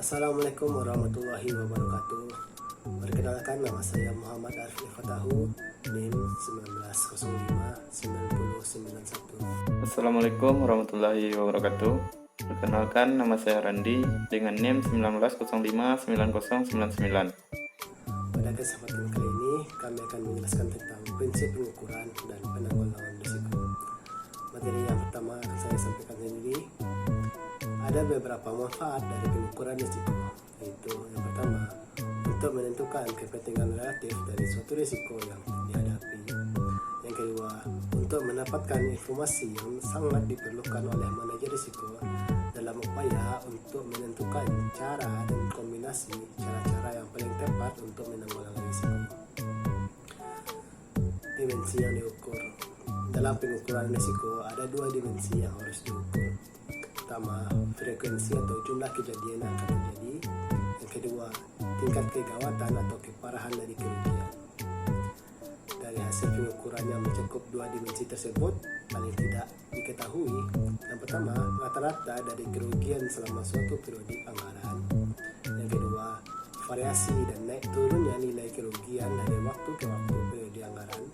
Assalamualaikum warahmatullahi wabarakatuh. Perkenalkan, nama saya Muhammad Arfi Fatahu, NIM 19059091. Assalamualaikum warahmatullahi wabarakatuh. Perkenalkan, nama saya Randi dengan NIM 19059099. Pada kesempatan kali ini, kami akan menjelaskan tentang prinsip pengukuran dan penanggulangan risiko. Materi yang pertama akan saya sampaikan sendiri. Ada beberapa manfaat dari pengukuran risiko, yaitu yang pertama, untuk menentukan kepentingan relatif dari suatu risiko yang dihadapi. Yang kedua, untuk mendapatkan informasi yang sangat diperlukan oleh manajer risiko dalam upaya untuk menentukan cara dan kombinasi cara-cara yang paling tepat untuk menanggulangi risiko. Dimensi yang diukur. Dalam pengukuran risiko ada dua dimensi yang harus diukur. Pertama, frekuensi atau jumlah kejadian yang akan terjadi. Yang kedua, tingkat kegawatan atau keparahan dari kerugian. Dari hasil pengukuran yang mencakup dua dimensi tersebut, paling tidak diketahui yang pertama, rata-rata dari kerugian selama suatu periode anggaran. Yang kedua, variasi dan naik turunnya nilai kerugian dari waktu ke waktu periode anggaran.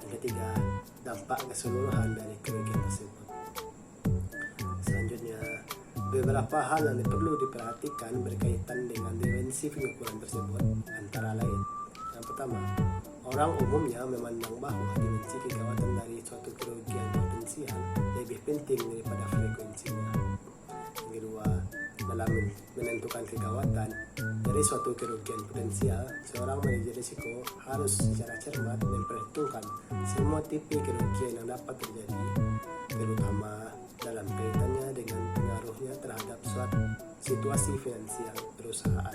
Yang ketiga, dampak keseluruhan dari kerugian tersebut. Selanjutnya, beberapa hal yang perlu diperhatikan berkaitan dengan dimensi pengukuran tersebut, antara lain. Yang pertama, orang umumnya memandang bahwa dimensi kegawatan dari suatu kerugian potensial lebih penting daripada frekuensinya. Yang kedua, dalam menentukan kegawatan dari suatu kerugian potensial, seorang manajer risiko harus secara cermat memperhitungkan semua tipe kerugian yang dapat terjadi, terutama dalam kaitannya dengan pengaruhnya terhadap suatu situasi finansial perusahaan.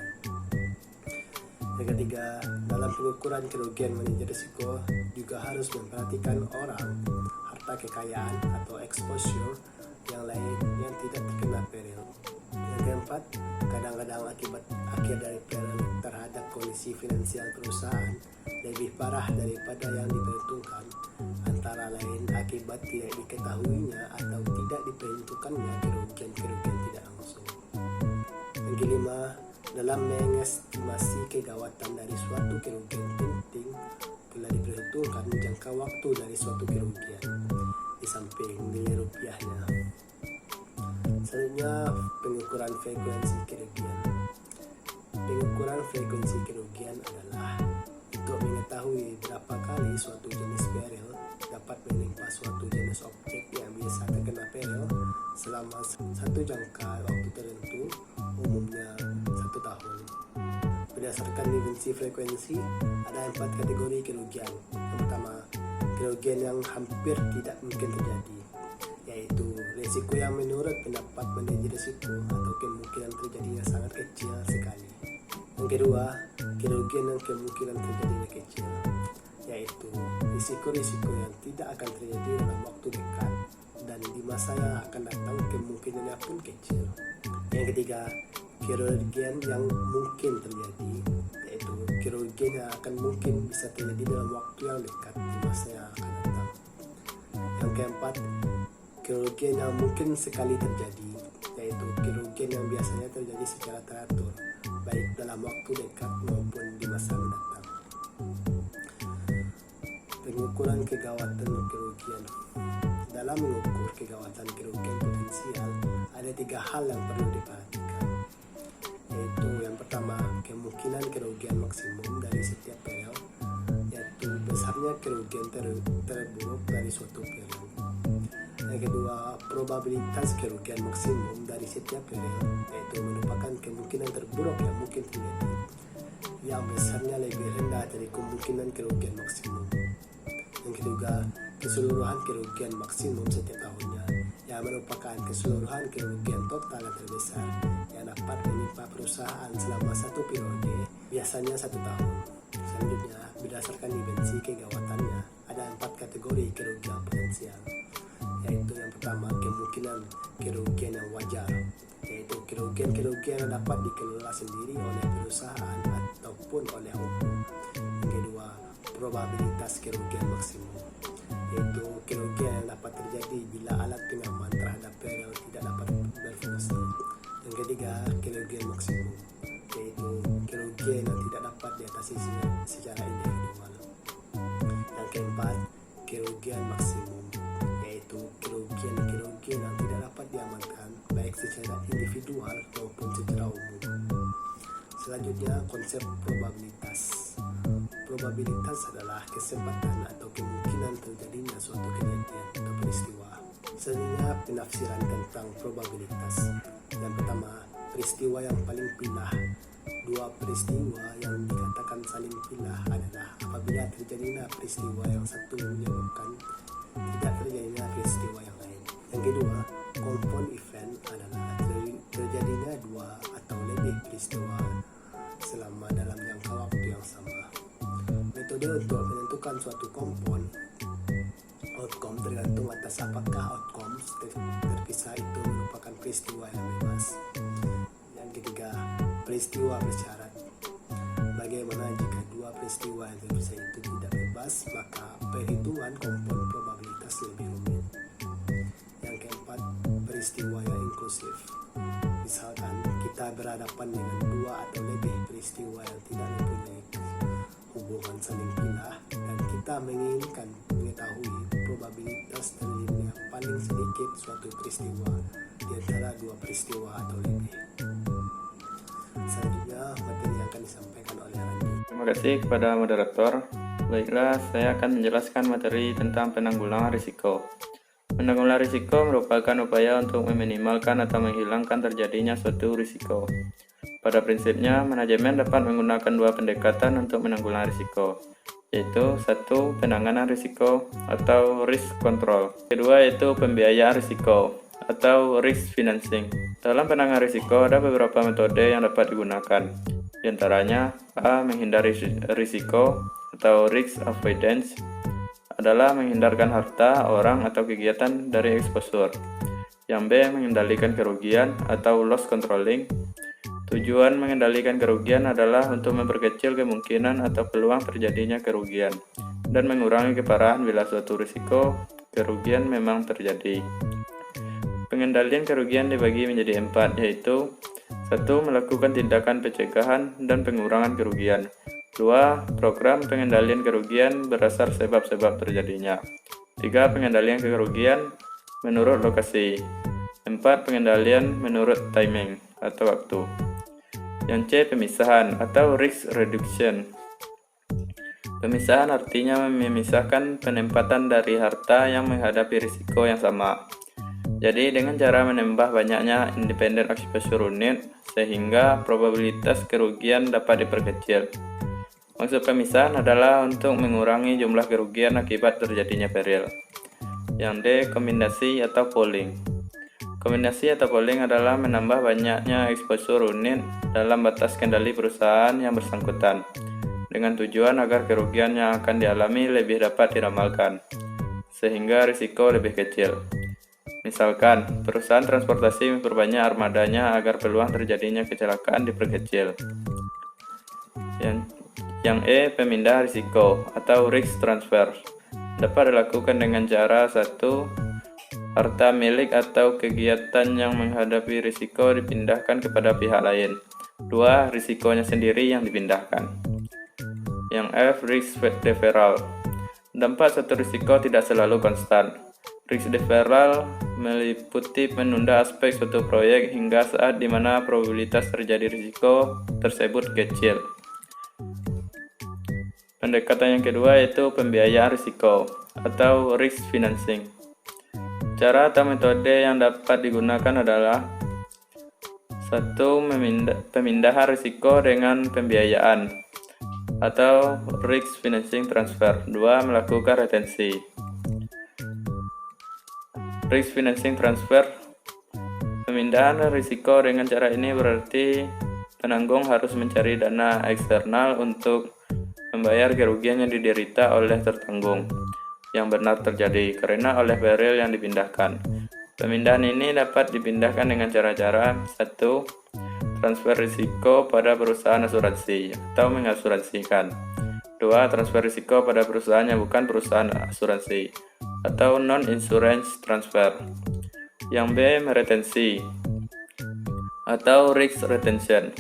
Yang ketiga, dalam pengukuran kerugian manajer risiko juga harus memperhatikan orang, harta kekayaan atau exposure yang lain yang tidak terkena peril. Yang keempat, kadang-kadang akibat akhir dari peril terhadap kondisi finansial perusahaan lebih parah daripada yang diperhitungkan, antara lain akibat tidak diketahuinya atau tidak diperhitungkannya kerugian-kerugian tidak langsung. Yang kelima, dalam mengestimasi kegawatan dari suatu kerugian penting pula diperhitungkan jangka waktu dari suatu kerugian di samping nilai rupiahnya. Selanjutnya, pengukuran frekuensi kerugian. Pengukuran frekuensi kerugian adalah untuk mengetahui berapa kali suatu jenis peril dapat menimpa suatu jenis objek yang biasa terkena peril selama satu jangka waktu tertentu, umumnya 1 tahun. Berdasarkan dimensi frekuensi, ada 4 kategori kerugian. Yang pertama, kerugian yang hampir tidak mungkin terjadi, yaitu risiko yang menurut pendapat manajer risiko atau kemungkinan terjadinya sangat kecil sekali. Yang kedua, kerugian yang kemungkinan terjadinya kecil, yaitu risiko-risiko yang tidak akan terjadi dalam waktu dekat dan di masa yang akan datang kemungkinannya pun kecil. Yang ketiga, kerugian yang mungkin terjadi, yaitu kerugian yang akan mungkin bisa terjadi dalam waktu yang dekat di masa yang akan datang. Yang keempat, kerugian yang mungkin sekali terjadi, yaitu kerugian yang biasanya terjadi secara teratur, baik dalam waktu dekat maupun di masa mendatang. Pengukuran kegawatan kerugian. Dalam mengukur kegawatan kerugian potensial, ada 3 hal yang perlu diperhatikan, yaitu yang pertama, kemungkinan kerugian maksimum dari setiap peril, yaitu besarnya kerugian terburuk dari suatu peril. Yang kedua, probabilitas kerugian maksimum dari setiap peril, yaitu merupakan kemungkinan terburuk yang mungkin terjadi, yang besarnya lebih rendah dari kemungkinan kerugian maksimum. Yang ketiga, keseluruhan kerugian maksimum setiap tahunnya, yang merupakan keseluruhan kerugian total yang terbesar yang dapat menimpa perusahaan selama satu periode, biasanya 1 tahun. Selanjutnya, berdasarkan dimensi kegawatannya, ada 4 kategori kerugian potensial, yaitu yang pertama, kemungkinan kerugian yang wajar, yaitu kerugian-kerugian yang dapat dikelola sendiri oleh perusahaan ataupun oleh hukum. Yang kedua, probabilitas kerugian maksimum, yaitu kerugian yang dapat terjadi bila alat pengaman terhadap peril tidak dapat berfungsi. Yang Yang ketiga, kerugian maksimum, yaitu kerugian yang tidak dapat diatasi secara individual. Yang keempat, kerugian maksimum, yaitu kerugian yang tidak dapat diamankan baik secara individual maupun secara umum. Selanjutnya, konsep probabilitas. Probabilitas adalah kesempatan atau kemungkinan terjadinya suatu kejadian atau peristiwa. Selanjutnya, penafsiran tentang probabilitas. Yang pertama, peristiwa yang paling pilah. Dua peristiwa yang dikatakan saling pilah adalah apabila terjadinya peristiwa yang satu menyebabkan tidak terjadinya peristiwa yang lain. Yang kedua, compound event adalah terjadinya dua atau lebih peristiwa selama dalam jangka waktu yang sama. Metode untuk menentukan suatu compound outcome tergantung atas apakah outcome terpisah itu merupakan peristiwa yang bebas. Yang ketiga, peristiwa bersyarat. Bagaimana jika dua peristiwa yang terpisah itu tidak bebas, maka perhitungan compound probabilitas lebih rumit. Yang keempat, peristiwa yang inklusif. Misalkan kita berhadapan dengan dua atau lebih peristiwa yang tidak mempunyai hubungan saling pilah dan kita menginginkan mengetahui probabilitas terjadinya paling sedikit suatu peristiwa di antara dua peristiwa atau lebih. Selanjutnya, materi yang akan disampaikan oleh Randi. Terima kasih kepada moderator. Baiklah, saya akan menjelaskan materi tentang penanggulangan risiko. Penanggulangan risiko merupakan upaya untuk meminimalkan atau menghilangkan terjadinya suatu risiko. Pada prinsipnya, manajemen dapat menggunakan dua pendekatan untuk menanggulangi risiko, yaitu satu, penanganan risiko atau risk control. Kedua, yaitu pembiayaan risiko atau risk financing. Dalam penanganan risiko ada beberapa metode yang dapat digunakan. Di antaranya, A. Menghindari risiko atau risk avoidance adalah menghindarkan harta, orang, atau kegiatan dari exposure. Yang B. Mengendalikan kerugian atau loss controlling. Tujuan mengendalikan kerugian adalah untuk memperkecil kemungkinan atau peluang terjadinya kerugian dan mengurangi keparahan bila suatu risiko kerugian memang terjadi. Pengendalian kerugian dibagi menjadi 4, yaitu 1. Melakukan tindakan pencegahan dan pengurangan kerugian. 2. Program pengendalian kerugian berdasar sebab-sebab terjadinya. 3. Pengendalian kerugian menurut lokasi. 4. Pengendalian menurut timing atau waktu. Yang C. Pemisahan atau risk reduction. Pemisahan artinya memisahkan penempatan dari harta yang menghadapi risiko yang sama. Jadi dengan cara menambah banyaknya independent exposure unit sehingga probabilitas kerugian dapat diperkecil. Maksud pemisahan adalah untuk mengurangi jumlah kerugian akibat terjadinya peril. Yang D. Kombinasi atau pooling. Kombinasi atau pooling adalah menambah banyaknya exposure unit dalam batas kendali perusahaan yang bersangkutan, dengan tujuan agar kerugian yang akan dialami lebih dapat diramalkan, sehingga risiko lebih kecil. Misalkan, perusahaan transportasi memperbanyak armadanya agar peluang terjadinya kecelakaan diperkecil. Yang E. Pemindahan risiko atau risk transfer. Dapat dilakukan dengan cara 1. Harta milik atau kegiatan yang menghadapi risiko dipindahkan kepada pihak lain. 2. Risikonya sendiri yang dipindahkan. Yang F. Risk deferral. Dampak satu risiko tidak selalu konstan. Risk deferral meliputi menunda aspek suatu proyek hingga saat di mana probabilitas terjadi risiko tersebut kecil. Pendekatan yang kedua yaitu pembiayaan risiko atau risk financing. Cara atau metode yang dapat digunakan adalah 1. Pemindahan risiko dengan pembiayaan atau risk financing transfer. 2. Melakukan retensi. Risk financing transfer. Pemindahan risiko dengan cara ini berarti penanggung harus mencari dana eksternal untuk membayar kerugian yang diderita oleh tertanggung yang benar terjadi karena oleh peril yang dipindahkan. Pemindahan ini dapat dipindahkan dengan cara-cara 1. Transfer risiko pada perusahaan asuransi atau mengasuransikan. 2. Transfer risiko pada perusahaan yang bukan perusahaan asuransi atau non-insurance transfer. Yang B. Meretensi. atau risk retention.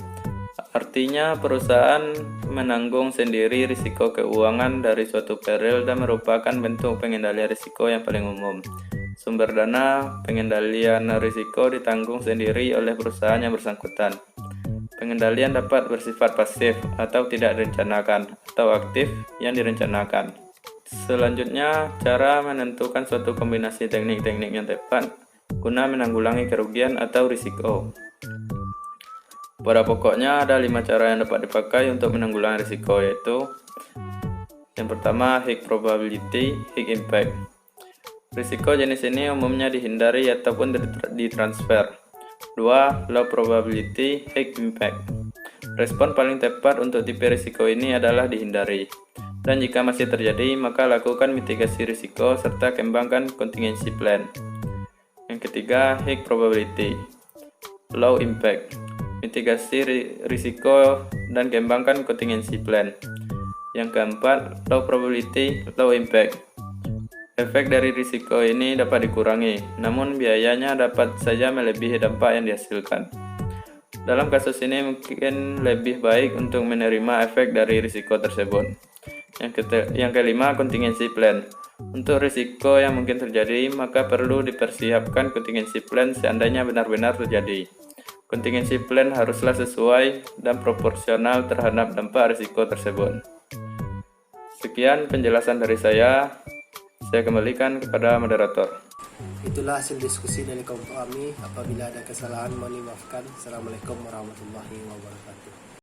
Artinya perusahaan menanggung sendiri risiko keuangan dari suatu peril dan merupakan bentuk pengendalian risiko yang paling umum. Sumber dana pengendalian risiko ditanggung sendiri oleh perusahaan yang bersangkutan. Pengendalian dapat bersifat pasif atau tidak direncanakan, atau aktif yang direncanakan. Selanjutnya, cara menentukan suatu kombinasi teknik-teknik yang tepat guna menanggulangi kerugian atau risiko. Pada pokoknya ada 5 cara yang dapat dipakai untuk menanggulangi risiko, yaitu yang pertama, high probability, high impact. Risiko jenis ini umumnya dihindari ataupun ditransfer. 2. Low probability, high impact. Respon paling tepat untuk tipe risiko ini adalah dihindari. Dan jika masih terjadi, maka lakukan mitigasi risiko serta kembangkan contingency plan. Yang ketiga, high probability, low impact. Mitigasi risiko dan kembangkan contingency plan. Yang keempat, low probability, low impact. Efek dari risiko ini dapat dikurangi, namun biayanya dapat saja melebihi dampak yang dihasilkan. Dalam kasus ini mungkin lebih baik untuk menerima efek dari risiko tersebut. Yang kelima, contingency plan. Untuk risiko yang mungkin terjadi, maka perlu dipersiapkan contingency plan seandainya benar-benar terjadi. Contingency plan haruslah sesuai dan proporsional terhadap dampak risiko tersebut. Sekian penjelasan dari saya kembalikan kepada moderator. Itulah hasil diskusi dari kelompok kami. Apabila ada kesalahan mohon dimaafkan. Assalamualaikum warahmatullahi wabarakatuh.